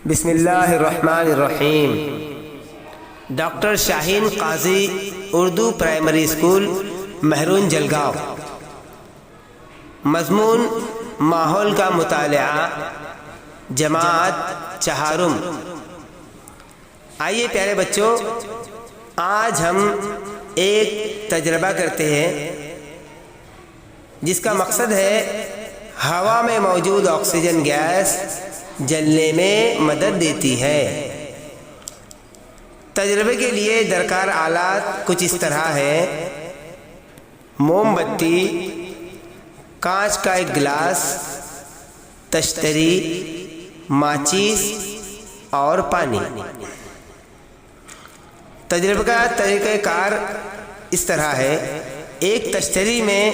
बिस्मिल्लाहिर्रहमानिर्रहीम। Doctor Shaheen Qazi Urdu primary school Mehrun Jalgaon. मज़मून माहौल का मुतालिआ, जमात चहारुम। आइए प्यारे बच्चों, आज हम एक तजर्बा करते हैं जिसका मकसद है हवा में मौजूद ऑक्सीजन गैस जलने में मदद देती है। तजर्बे के लिए दरकार आलात कुछ इस तरह है: मोमबत्ती, कांच का एक गिलास, तश्तरी, माचिस और पानी। तजर्बे का तरीक़ाकार इस तरह है: एक तश्तरी में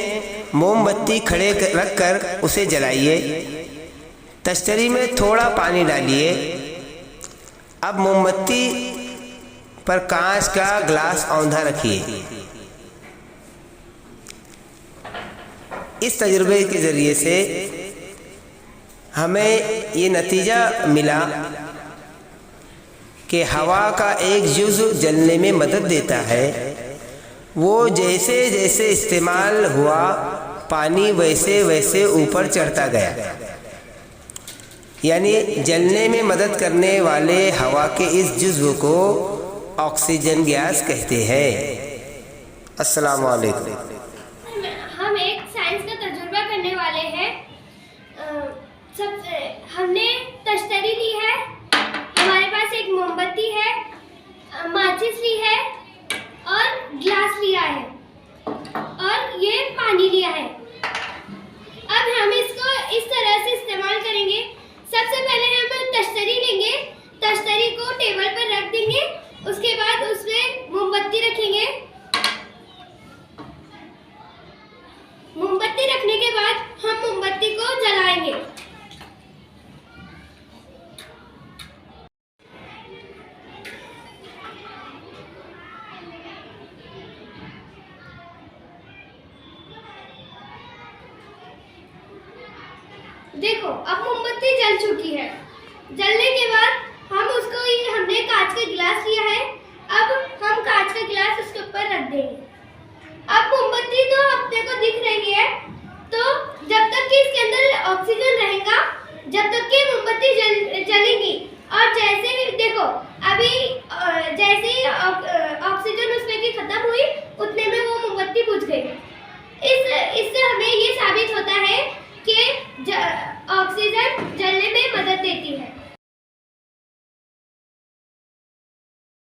मोमबत्ती खड़े रखकर उसे जलाइए। तश्तरी में थोड़ा पानी डालिए। अब मोमबत्ती पर कांच का ग्लास औंधा रखिए। इस तजुर्बे के ज़रिए से हमें ये नतीजा मिला कि हवा का एक जुज़्व जलने में मदद देता है। वो जैसे जैसे इस्तेमाल हुआ, पानी वैसे वैसे ऊपर चढ़ता गया। यानी जलने में मदद करने वाले हवा के इस जुज़्व को ऑक्सीजन गैस कहते हैं। अस्सलाम वालेकुम। हम एक साइंस का तजुर्बा करने वाले हैं। हमने तश्तरी ली है, हमारे पास एक मोमबत्ती है, माचिस ली है और ग्लास लिया है और ये पानी लिया है। अब हम इसको इस तरह से इस्तेमाल करेंगे। सबसे पहले हम तश्तरी लेंगे, तश्तरी को टेबल पर रख देंगे, उसके बाद उसमें मोमबत्ती रखेंगे। मोमबत्ती रखने के बाद हम मोमबत्ती को जलाएंगे। देखो, अब मोमबत्ती जल चुकी है। जलने के बाद हम उसको, हमने कांच का गिलास लिया है, अब हम कांच का गिलास उसके ऊपर रख देंगे। अब मोमबत्ती तो अपने को दिख रही है, तो जब तक कि इसके अंदर ऑक्सीजन रहेगा, जब तक कि मोमबत्ती